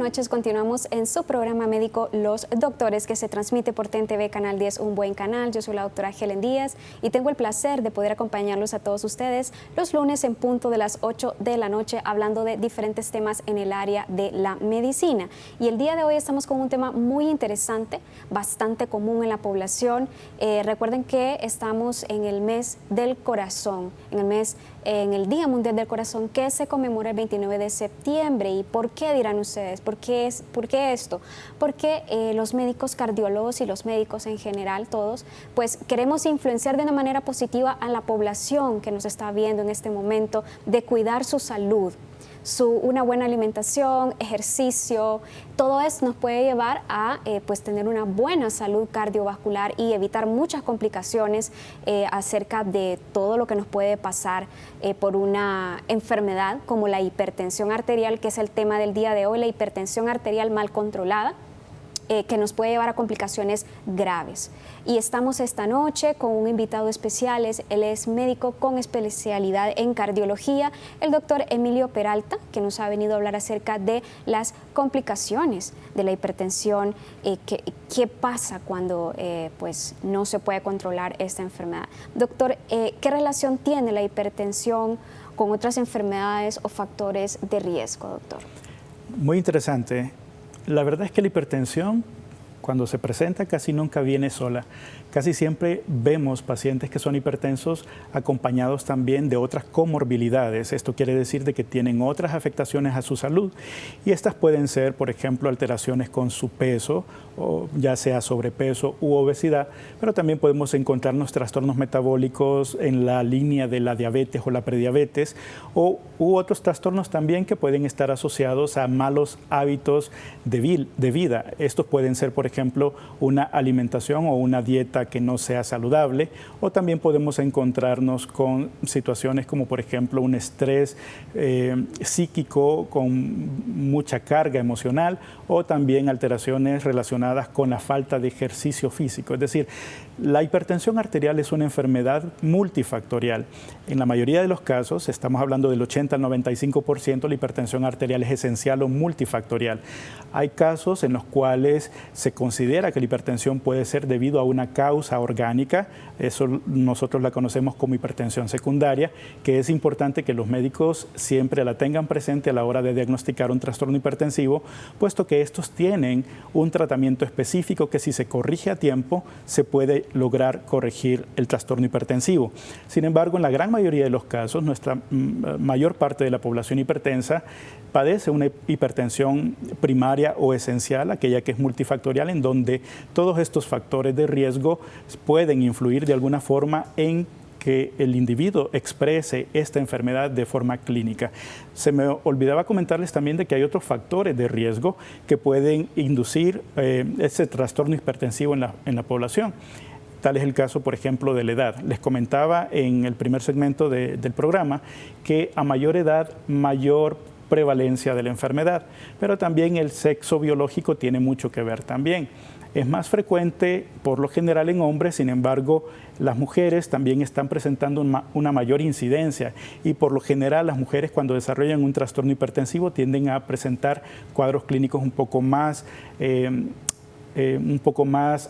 noches. Continuamos en su programa médico Los Doctores, que se transmite por TNTV Canal 10, un buen canal. Yo soy la doctora Helen Díaz y tengo el placer de poder acompañarlos a todos ustedes los lunes en punto de las 8 de la noche, hablando de diferentes temas en el área de la medicina. Y el día de hoy estamos con un tema muy interesante, bastante común en la población. Recuerden que estamos en el mes del corazón, en el Día Mundial del Corazón, que se conmemora el 29 de septiembre. ¿Y por qué, dirán ustedes? ¿Por qué esto? Porque los médicos cardiólogos y los médicos en general, todos, pues queremos influenciar de una manera positiva a la población que nos está viendo en este momento, de cuidar su salud. Una buena alimentación, ejercicio, todo eso nos puede llevar a pues tener una buena salud cardiovascular y evitar muchas complicaciones acerca de todo lo que nos puede pasar por una enfermedad como la hipertensión arterial, que es el tema del día de hoy, la hipertensión arterial mal controlada, que nos puede llevar a complicaciones graves. Y estamos esta noche con un invitado especial. Él es médico con especialidad en cardiología, el doctor Emilio Peralta, que nos ha venido a hablar acerca de las complicaciones de la hipertensión, qué pasa cuando pues no se puede controlar esta enfermedad. Doctor, ¿qué relación tiene la hipertensión con otras enfermedades o factores de riesgo, doctor? Muy interesante. La verdad es que la hipertensión, cuando se presenta, casi nunca viene sola. Casi siempre vemos pacientes que son hipertensos acompañados también de otras comorbilidades. Esto quiere decir de que tienen otras afectaciones a su salud. Y estas pueden ser, por ejemplo, alteraciones con su peso, o ya sea sobrepeso u obesidad, pero también podemos encontrarnos trastornos metabólicos en la línea de la diabetes o la prediabetes, u otros trastornos también que pueden estar asociados a malos hábitos de vida. Estos pueden ser, por ejemplo, una alimentación o una dieta que no sea saludable, o también podemos encontrarnos con situaciones como, por ejemplo, un estrés psíquico con mucha carga emocional, o también alteraciones relacionadas con la falta de ejercicio físico. Es decir, la hipertensión arterial es una enfermedad multifactorial. En la mayoría de los casos, estamos hablando del 80 al 95%, la hipertensión arterial es esencial o multifactorial. Hay casos en los cuales se considera que la hipertensión puede ser debido a una causa orgánica, eso nosotros la conocemos como hipertensión secundaria, que es importante que los médicos siempre la tengan presente a la hora de diagnosticar un trastorno hipertensivo, puesto que estos tienen un tratamiento específico que, si se corrige a tiempo, se puede lograr corregir el trastorno hipertensivo. Sin embargo, en la gran mayoría de los casos, nuestra mayor parte de la población hipertensa padece una hipertensión primaria o esencial, aquella que es multifactorial, en donde todos estos factores de riesgo pueden influir de alguna forma en que el individuo exprese esta enfermedad de forma clínica. Se me olvidaba comentarles también de que hay otros factores de riesgo que pueden inducir ese trastorno hipertensivo en la población. Tal es el caso, por ejemplo, de la edad. Les comentaba en el primer segmento del programa que a mayor edad, mayor prevalencia de la enfermedad, pero también el sexo biológico tiene mucho que ver también. Es más frecuente por lo general en hombres, sin embargo, las mujeres también están presentando una mayor incidencia, y por lo general las mujeres, cuando desarrollan un trastorno hipertensivo, tienden a presentar cuadros clínicos un poco más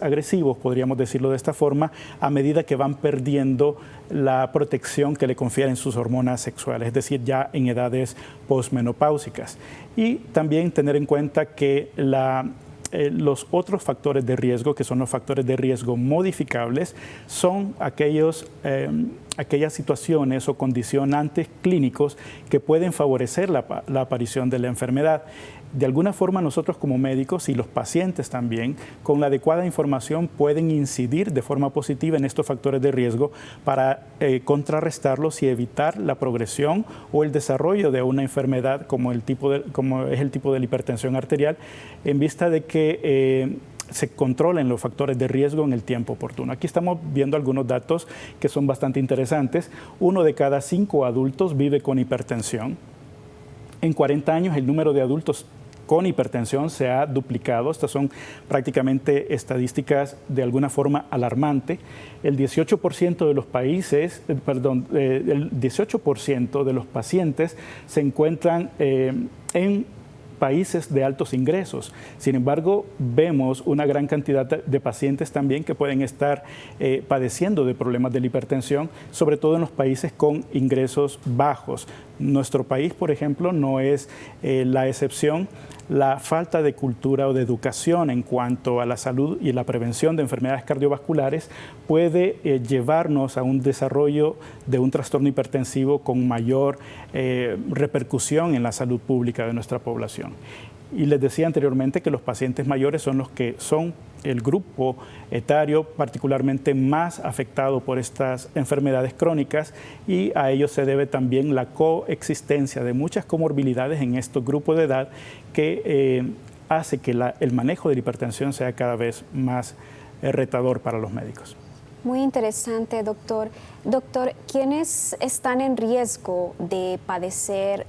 agresivos, podríamos decirlo de esta forma, a medida que van perdiendo la protección que le confieren sus hormonas sexuales, es decir, ya en edades posmenopáusicas. Y también tener en cuenta que los otros factores de riesgo, que son los factores de riesgo modificables, son aquellas situaciones o condicionantes clínicos que pueden favorecer la aparición de la enfermedad. De alguna forma, nosotros como médicos y los pacientes también, con la adecuada información, pueden incidir de forma positiva en estos factores de riesgo para contrarrestarlos y evitar la progresión o el desarrollo de una enfermedad como es el tipo de la hipertensión arterial, en vista de que se controlen los factores de riesgo en el tiempo oportuno. Aquí estamos viendo algunos datos que son bastante interesantes. 1 de cada 5 adultos vive con hipertensión. En 40 años, el número de adultos con hipertensión se ha duplicado. Estas son prácticamente estadísticas de alguna forma alarmante. El 18% de los el 18% de los pacientes se encuentran en países de altos ingresos. Sin embargo, vemos una gran cantidad de pacientes también que pueden estar padeciendo de problemas de la hipertensión, sobre todo en los países con ingresos bajos. Nuestro país, por ejemplo, no es la excepción. La falta de cultura o de educación en cuanto a la salud y la prevención de enfermedades cardiovasculares puede llevarnos a un desarrollo de un trastorno hipertensivo con mayor repercusión en la salud pública de nuestra población. Y les decía anteriormente que los pacientes mayores son los que son el grupo etario particularmente más afectado por estas enfermedades crónicas, y a ello se debe también la coexistencia de muchas comorbilidades en estos grupos de edad que hace que el manejo de la hipertensión sea cada vez más retador para los médicos. Muy interesante, doctor. Doctor, ¿quiénes están en riesgo de padecer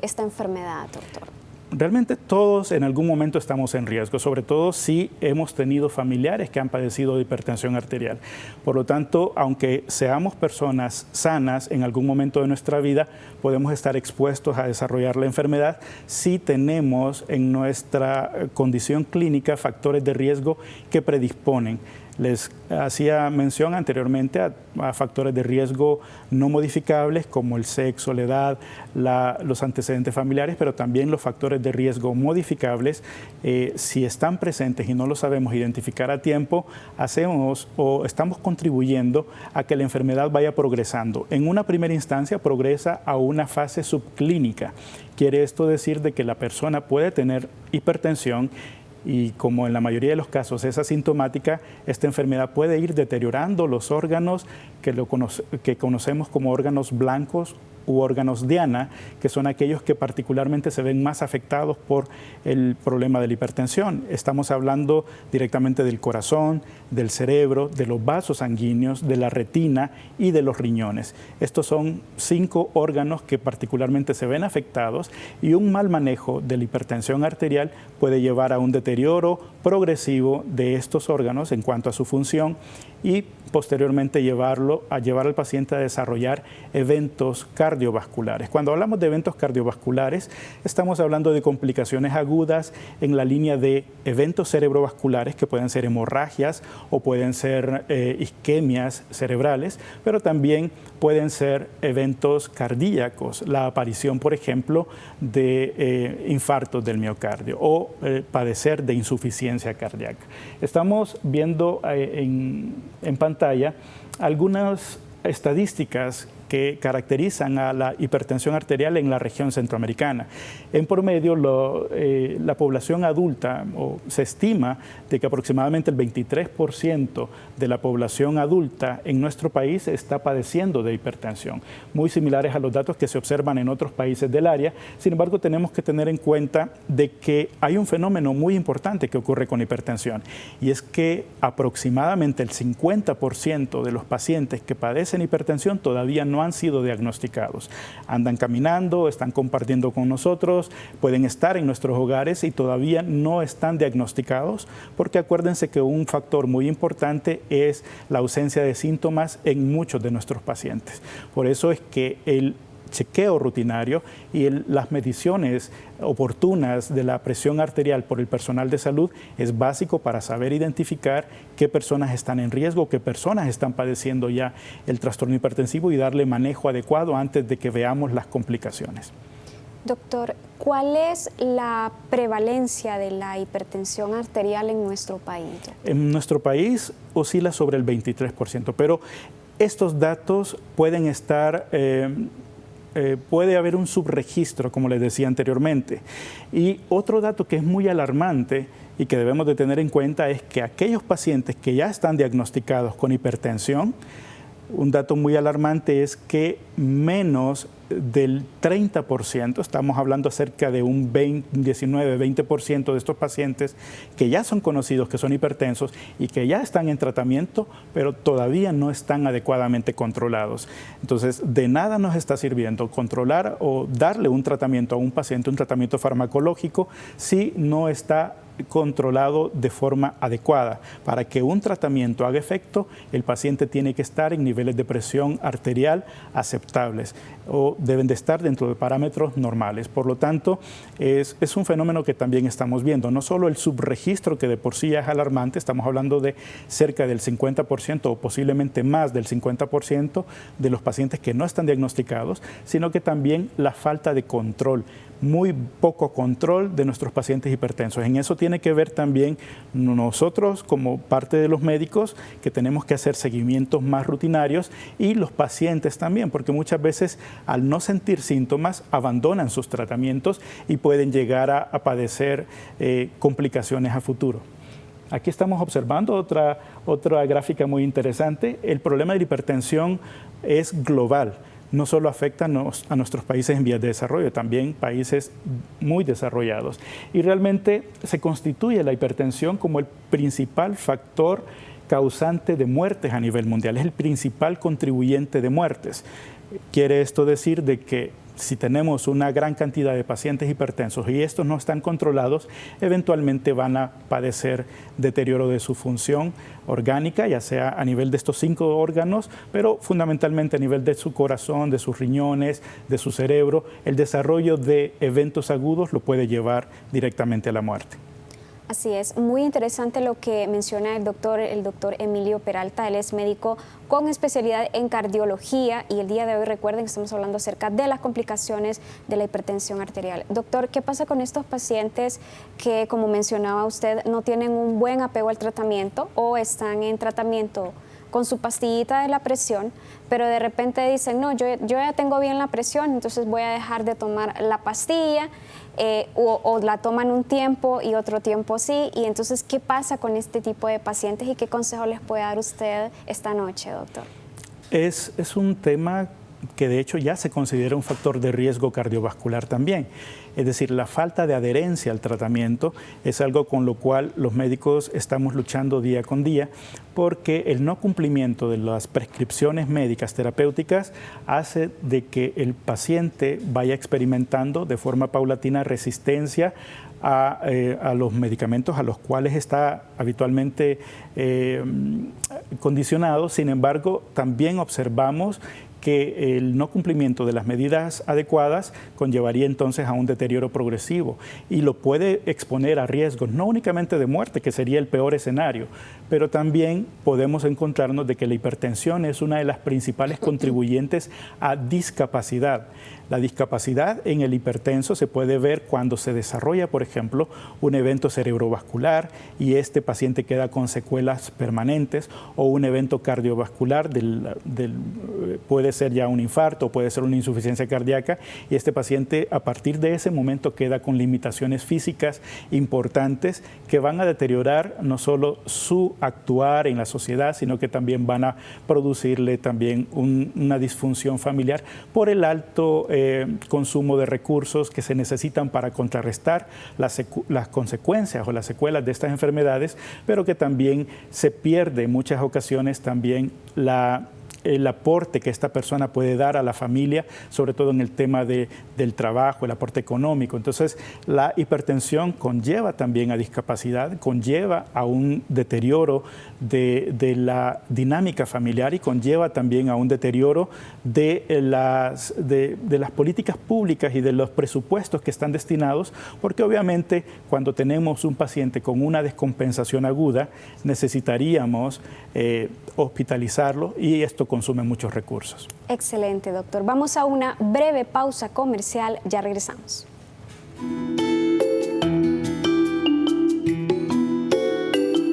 esta enfermedad, doctor? Realmente todos en algún momento estamos en riesgo, sobre todo si hemos tenido familiares que han padecido de hipertensión arterial. Por lo tanto, aunque seamos personas sanas en algún momento de nuestra vida, podemos estar expuestos a desarrollar la enfermedad si tenemos en nuestra condición clínica factores de riesgo que predisponen. Les hacía mención anteriormente a factores de riesgo no modificables como el sexo, la edad, los antecedentes familiares, pero también los factores de riesgo modificables. Si están presentes y no los sabemos identificar a tiempo, hacemos o estamos contribuyendo a que la enfermedad vaya progresando. En una primera instancia progresa a una fase subclínica. Quiere esto decir de que la persona puede tener hipertensión, y como en la mayoría de los casos es asintomática, esta enfermedad puede ir deteriorando los órganos que conocemos como órganos blancos u órganos diana, que son aquellos que particularmente se ven más afectados por el problema de la hipertensión. Estamos hablando directamente del corazón, del cerebro, de los vasos sanguíneos, de la retina y de los riñones. Estos son 5 órganos que particularmente se ven afectados, y un mal manejo de la hipertensión arterial puede llevar a un deterioro progresivo de estos órganos en cuanto a su función, y posteriormente llevar al paciente a desarrollar eventos cardiovasculares. Cuando hablamos de eventos cardiovasculares, estamos hablando de complicaciones agudas en la línea de eventos cerebrovasculares, que pueden ser hemorragias o pueden ser isquemias cerebrales, pero también pueden ser eventos cardíacos, la aparición, por ejemplo, de infartos del miocardio o padecer de insuficiencia cardíaca. Estamos viendo en pantalla algunas estadísticas que caracterizan a la hipertensión arterial en la región centroamericana. En promedio, la población adulta, se estima de que aproximadamente el 23% de la población adulta en nuestro país está padeciendo de hipertensión, muy similares a los datos que se observan en otros países del área. Sin embargo, tenemos que tener en cuenta de que hay un fenómeno muy importante que ocurre con hipertensión, y es que aproximadamente el 50% de los pacientes que padecen hipertensión todavía no han sido diagnosticados. Andan caminando, están compartiendo con nosotros, pueden estar en nuestros hogares y todavía no están diagnosticados, porque acuérdense que un factor muy importante es la ausencia de síntomas en muchos de nuestros pacientes. Por eso es que el chequeo rutinario y las mediciones oportunas de la presión arterial por el personal de salud es básico para saber identificar qué personas están en riesgo, qué personas están padeciendo ya el trastorno hipertensivo, y darle manejo adecuado antes de que veamos las complicaciones. Doctor, ¿cuál es la prevalencia de la hipertensión arterial en nuestro país? En nuestro país oscila sobre el 23%, pero estos datos pueden estar puede haber un subregistro, como les decía anteriormente. Y otro dato que es muy alarmante y que debemos de tener en cuenta es que aquellos pacientes que ya están diagnosticados con hipertensión, un dato muy alarmante es que menos del 30%, estamos hablando acerca de un 19-20% de estos pacientes que ya son conocidos que son hipertensos y que ya están en tratamiento, pero todavía no están adecuadamente controlados. Entonces, de nada nos está sirviendo controlar o darle un tratamiento a un paciente, un tratamiento farmacológico, si no está controlado de forma adecuada. Para que un tratamiento haga efecto, el paciente tiene que estar en niveles de presión arterial aceptables o deben de estar dentro de parámetros normales. Por lo tanto, es un fenómeno que también estamos viendo. No solo el subregistro, que de por sí ya es alarmante, estamos hablando de cerca del 50% o posiblemente más del 50% de los pacientes que no están diagnosticados, sino que también la falta de control, muy poco control de nuestros pacientes hipertensos. En eso tiene que ver también nosotros como parte de los médicos, que tenemos que hacer seguimientos más rutinarios, y los pacientes también, porque muchas veces al no sentir síntomas abandonan sus tratamientos y pueden llegar a padecer complicaciones a futuro. Aquí estamos observando otra gráfica muy interesante. El problema de la hipertensión es global. No solo afecta a nuestros países en vías de desarrollo, también países muy desarrollados. Y realmente se constituye la hipertensión como el principal factor causante de muertes a nivel mundial, es el principal contribuyente de muertes. Quiere esto decir de que si tenemos una gran cantidad de pacientes hipertensos y estos no están controlados, eventualmente van a padecer deterioro de su función orgánica, ya sea a nivel de estos 5 órganos, pero fundamentalmente a nivel de su corazón, de sus riñones, de su cerebro. El desarrollo de eventos agudos lo puede llevar directamente a la muerte. Así es, muy interesante lo que menciona el doctor Emilio Peralta. Él es médico con especialidad en cardiología y el día de hoy, recuerden que estamos hablando acerca de las complicaciones de la hipertensión arterial. Doctor, ¿qué pasa con estos pacientes que, como mencionaba usted, no tienen un buen apego al tratamiento o están en tratamiento con su pastillita de la presión, pero de repente dicen, no, yo ya tengo bien la presión, entonces voy a dejar de tomar la pastilla, o la toman un tiempo y otro tiempo sí, y entonces, ¿qué pasa con este tipo de pacientes y qué consejo les puede dar usted esta noche, doctor? Es un tema que de hecho ya se considera un factor de riesgo cardiovascular también. Es decir, la falta de adherencia al tratamiento es algo con lo cual los médicos estamos luchando día con día, porque el no cumplimiento de las prescripciones médicas terapéuticas hace de que el paciente vaya experimentando de forma paulatina resistencia a los medicamentos a los cuales está habitualmente condicionado. Sin embargo, también observamos que el no cumplimiento de las medidas adecuadas conllevaría entonces a un deterioro progresivo y lo puede exponer a riesgos, no únicamente de muerte, que sería el peor escenario, pero también podemos encontrarnos de que la hipertensión es una de las principales contribuyentes a discapacidad. La discapacidad en el hipertenso se puede ver cuando se desarrolla, por ejemplo, un evento cerebrovascular y este paciente queda con secuelas permanentes, o un evento cardiovascular, puede ser ya un infarto, puede ser una insuficiencia cardíaca, y este paciente a partir de ese momento queda con limitaciones físicas importantes que van a deteriorar no solo su actuar en la sociedad, sino que también van a producirle también una disfunción familiar por el alto consumo de recursos que se necesitan para contrarrestar las consecuencias o las secuelas de estas enfermedades, pero que también se pierde en muchas ocasiones también el aporte que esta persona puede dar a la familia, sobre todo en el tema del trabajo, el aporte económico. Entonces, la hipertensión conlleva también a discapacidad, conlleva a un deterioro de la dinámica familiar y conlleva también a un deterioro de las políticas públicas y de los presupuestos que están destinados, porque obviamente cuando tenemos un paciente con una descompensación aguda, necesitaríamos hospitalizarlo, y esto consume muchos recursos. Excelente, doctor. Vamos a una breve pausa comercial, ya regresamos.